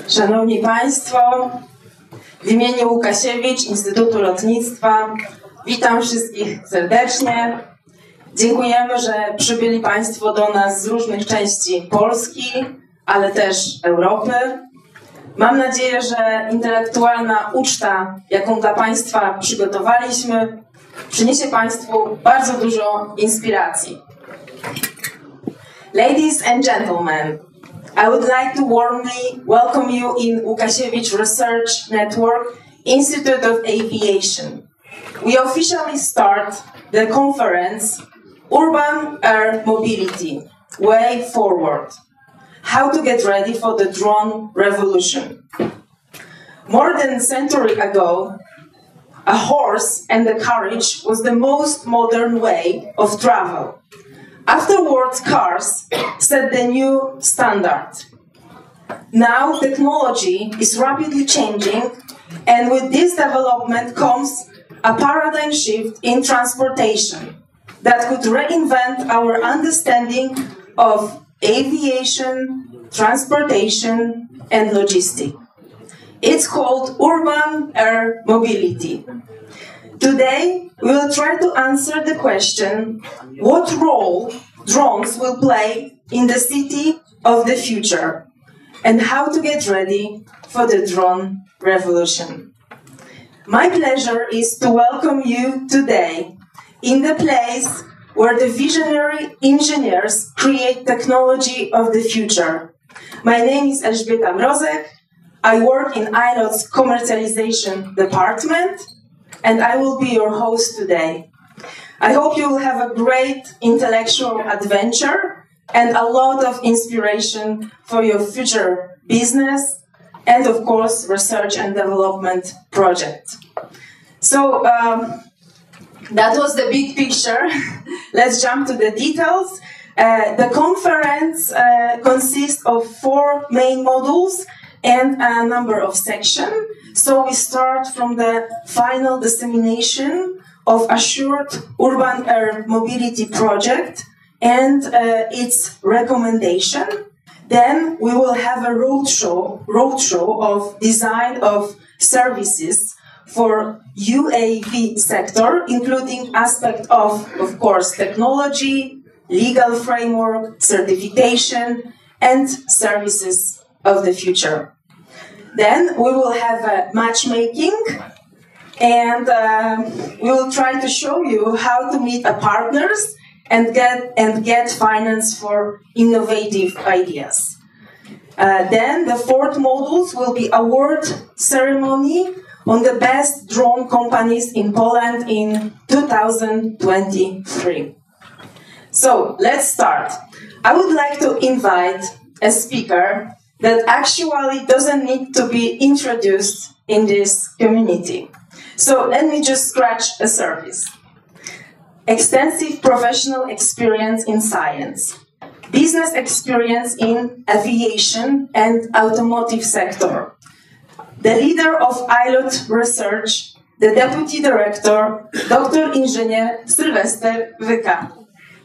Szanowni Państwo, w imieniu Łukasiewicz, Instytutu Lotnictwa witam wszystkich serdecznie. Dziękujemy, że przybyli Państwo do nas z różnych części Polski, ale też Europy. Mam nadzieję, że intelektualna uczta, jaką dla Państwa przygotowaliśmy, przyniesie Państwu bardzo dużo inspiracji. Ladies and gentlemen, I would like to warmly welcome you in Łukasiewicz Research Network, Institute of Aviation. We officially start the conference Urban Air Mobility, Way Forward. How to get ready for the drone revolution. More than a century ago, a horse and a carriage was the most modern way of travel. Afterwards, cars set the new standard. Now, technology is rapidly changing, and with this development comes a paradigm shift in transportation that could reinvent our understanding of aviation, transportation, and logistics. It's called urban air mobility. Today, we will try to answer the question, what role drones will play in the city of the future, and how to get ready for the drone revolution. My pleasure is to welcome you today in the place where the visionary engineers create technology of the future. My name is Elżbieta Mrozek. I work in ILOT's commercialization department, and I will be your host today. I hope you will have a great intellectual adventure and a lot of inspiration for your future business and, of course, research and development project. So that was the big picture. Let's jump to the details. The conference consists of 4 main modules and a number of sections. So we start from the final dissemination of Assured Urban Air Mobility Project and its recommendation. Then we will have a roadshow of design of services for UAV sector, including aspects of course, technology, legal framework, certification, and services of the future. Then we will have a matchmaking, and we will try to show you how to meet partners and get finance for innovative ideas. Then the 4th modules will be award ceremony on the best drone companies in Poland in 2023. So let's start. I would like to invite a speaker that actually doesn't need to be introduced in this community. So let me just scratch the surface. Extensive professional experience in science, business experience in aviation and automotive sector, the leader of ILOT Research, the deputy director, Dr. Ingenier Sylwester Wyka.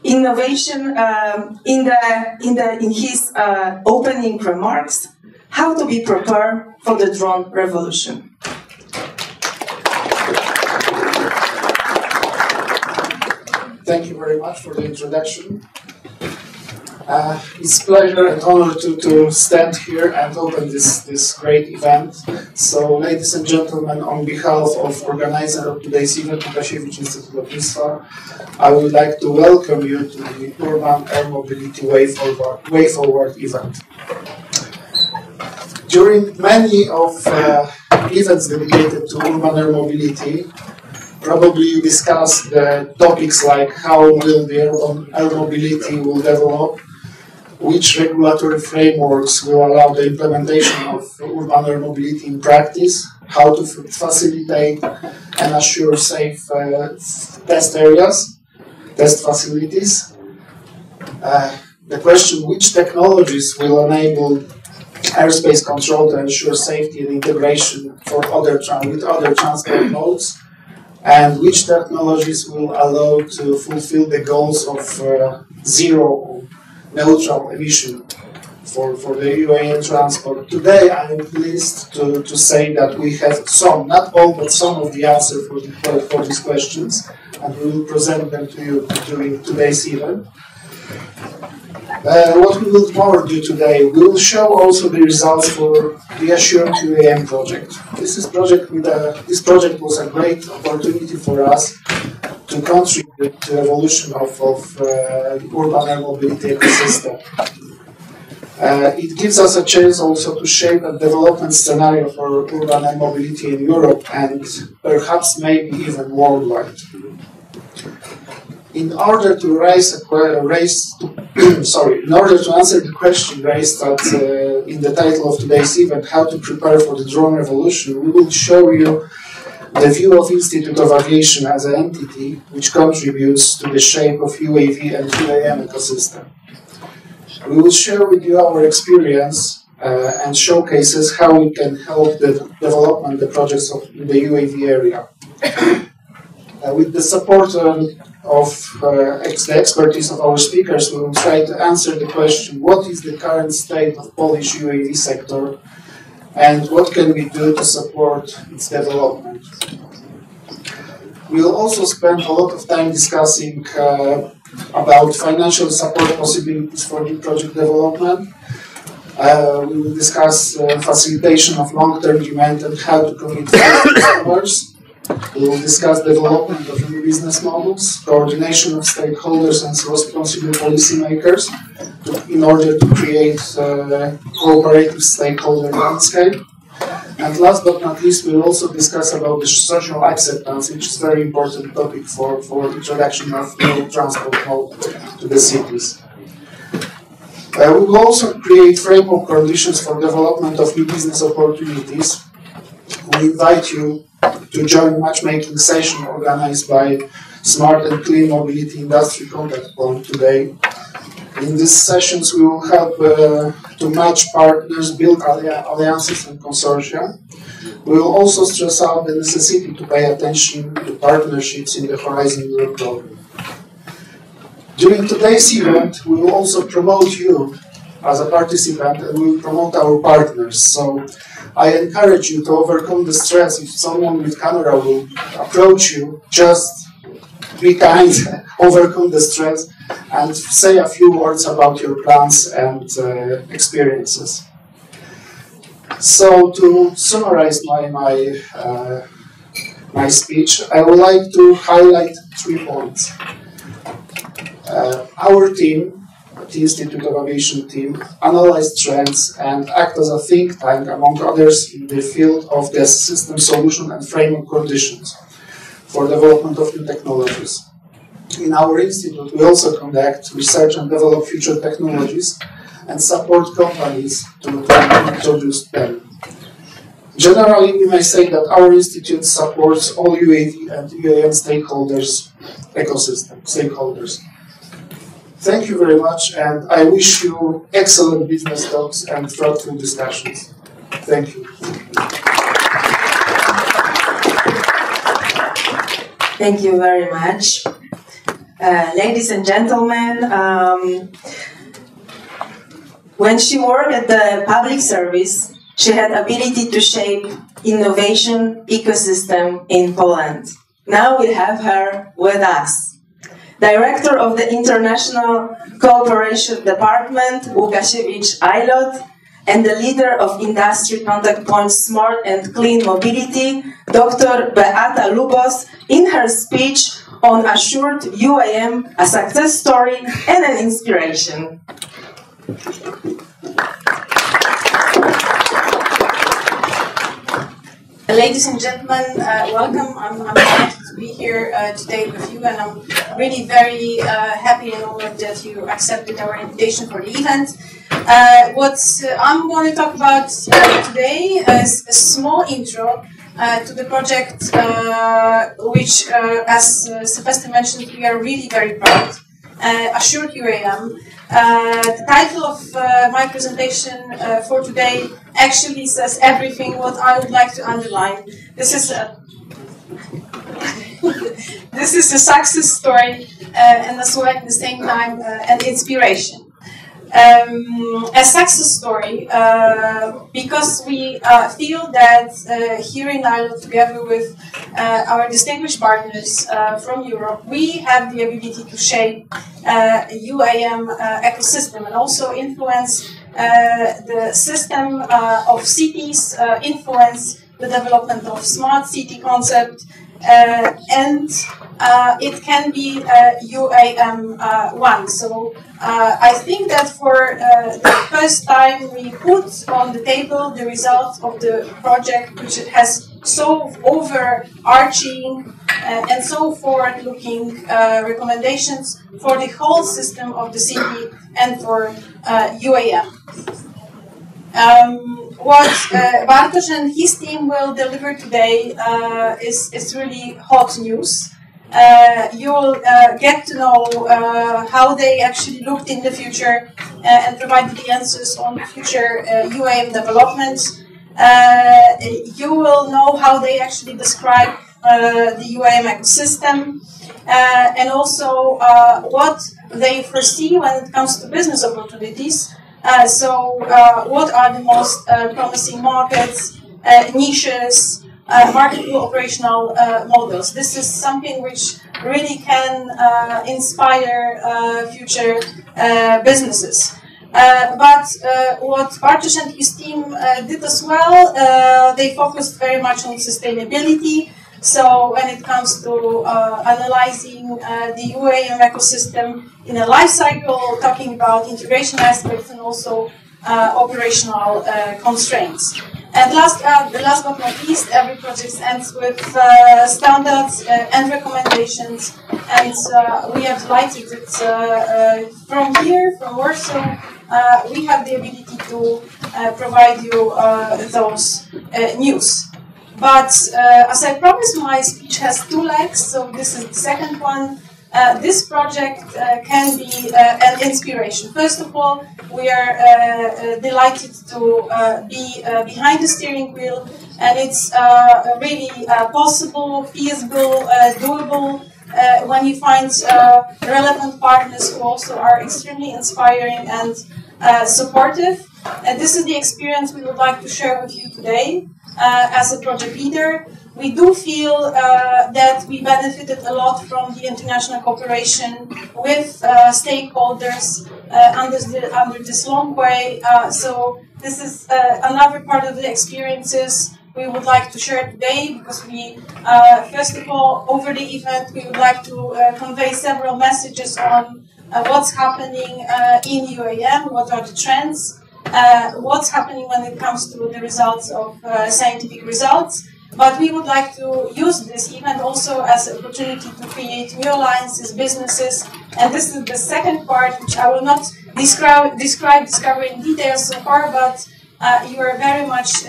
Innovation in his opening remarks, how to be prepared for the drone revolution. Thank you very much for the introduction. It's a pleasure and honor to stand here and open this great event. So, ladies and gentlemen, on behalf of organizer of today's event, Łukasiewicz, Instytucie Lotnictwa, I would like to welcome you to the Urban Air Mobility Way Forward event. During many of events dedicated to urban air mobility, probably you discussed the topics like how will the urban air mobility will develop, which regulatory frameworks will allow the implementation of urban air mobility in practice, how to facilitate and assure safe test areas, test facilities. The question, which technologies will enable airspace control to ensure safety and integration for with other transport modes, and which technologies will allow to fulfill the goals of zero neutral emission for the UAM transport. Today I am pleased to say that we have some, not all, but some of the answers for these questions, and we will present them to you during today's event. What we will more do today, we will show also the results for the Assured UAM project. This project was a great opportunity for us to contribute to the evolution of the urban air mobility ecosystem. It gives us a chance also to shape a development scenario for urban air mobility in Europe and perhaps maybe even worldwide. In order to answer the question raised in the title of today's event, how to prepare for the drone revolution, we will show you the view of Institute of Aviation as an entity which contributes to the shape of UAV and UAM ecosystem. We will share with you our experience and showcases how we can help the development the projects in the UAV area. With the support of the expertise of our speakers, we will try to answer the question, what is the current state of Polish UAV sector and what can we do to support its development? We will also spend a lot of time discussing about financial support possibilities for the project development. We will discuss facilitation of long-term demand and how to commit to customers. We will discuss development of new business models, coordination of stakeholders and responsible policymakers in order to create cooperative stakeholder landscape. And last but not least, we will also discuss about the social acceptance, which is a very important topic for introduction of new transport mode to the cities. We will also create framework conditions for development of new business opportunities. We invite you to join matchmaking session organized by Smart and Clean Mobility Industry Contact Point today. In these sessions, we will help to match partners, build alliances and consortia. We will also stress out the necessity to pay attention to partnerships in the Horizon Europe program. During today's event, we will also promote you as a participant and we will promote our partners. So I encourage you to overcome the stress. If someone with camera will approach you, just be kind, overcome the stress, and say a few words about your plans and experiences. So to summarize my speech, I would like to highlight 3 points. Our team, the Institute of Aviation team, analyzed trends and act as a think tank, among others, in the field of the system solution and framework conditions for development of new technologies. In our institute, we also conduct research and develop future technologies and support companies to introduce them. Generally, we may say that our institute supports all UAV and UAM stakeholders. Thank you very much, and I wish you excellent business talks and fruitful discussions. Thank you. Thank you very much. Ladies and gentlemen, when she worked at the public service, she had ability to shape innovation ecosystem in Poland. Now we have her with us. Director of the International Cooperation Department, Łukasiewicz, ILOT, and the leader of Industry Contact Point Smart and Clean Mobility, Dr. Beata Lubos, in her speech on Assured UAM, a success story and an inspiration. Ladies and gentlemen, welcome. I'm delighted to be here today with you, and I'm really very happy and honored that you accepted our invitation for the event. What I'm going to talk about today is a small intro to the project, which, as Sylvester mentioned, we are really very proud. Assured UAM. The title of my presentation for today actually says everything what I would like to underline. This is a this is a success story and as well at the same time an inspiration. a success story because we feel that here in ILOT, together with our distinguished partners from Europe, we have the ability to shape UAM ecosystem and also influence the system of cities, influence the development of smart city concept, and it can be UAM1. So I think that for the first time we put on the table the results of the project, which has so overarching and so forward-looking recommendations for the whole system of the city and for UAM. What Bartosz and his team will deliver today is really hot news. You will get to know how they actually looked in the future and provided the answers on future UAM development. You will know how they actually describe the UAM ecosystem and also what they foresee when it comes to business opportunities. So what are the most promising markets, niches, marketable operational models? This is something which really can inspire future businesses. But what Bartosz and his team did as well, they focused very much on sustainability. So when it comes to analyzing the UAM ecosystem in a life cycle, talking about integration aspects and also operational constraints. And last but not least, every project ends with standards and recommendations. And we are delighted that from here, from Warsaw, we have the ability to provide you those news. But as I promised, my speech has two legs, so this is the second one. This project can be an inspiration. First of all, we are delighted to be behind the steering wheel, and it's really possible, feasible, doable when you find relevant partners who also are extremely inspiring and supportive. And this is the experience we would like to share with you today. As a project leader, we do feel that we benefited a lot from the international cooperation with stakeholders under this long way. So this is another part of the experiences we would like to share today, because we, first of all, over the event, we would like to convey several messages on what's happening in UAM, what are the trends, what's happening when it comes to the results of scientific results. But we would like to use this event also as an opportunity to create new alliances, businesses. And this is the second part, which I will not describe in detail so far, but you are very much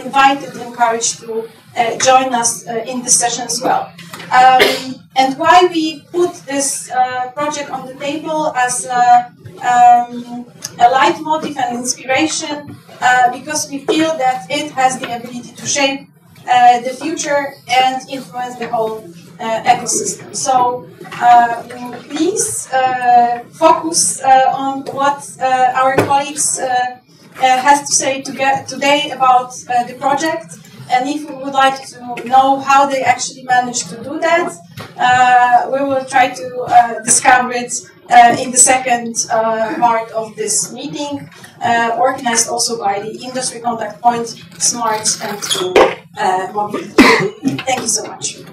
invited and encouraged to join us in this session as well. And why we put this project on the table as a leitmotif and inspiration, because we feel that it has the ability to shape the future and influence the whole ecosystem. So please focus on what our colleagues has to say today about the project. And if you would like to know how they actually managed to do that, we will try to discover it in the second part of this meeting, organized also by the Industry Contact Point, Smart and Mobility. Thank you so much.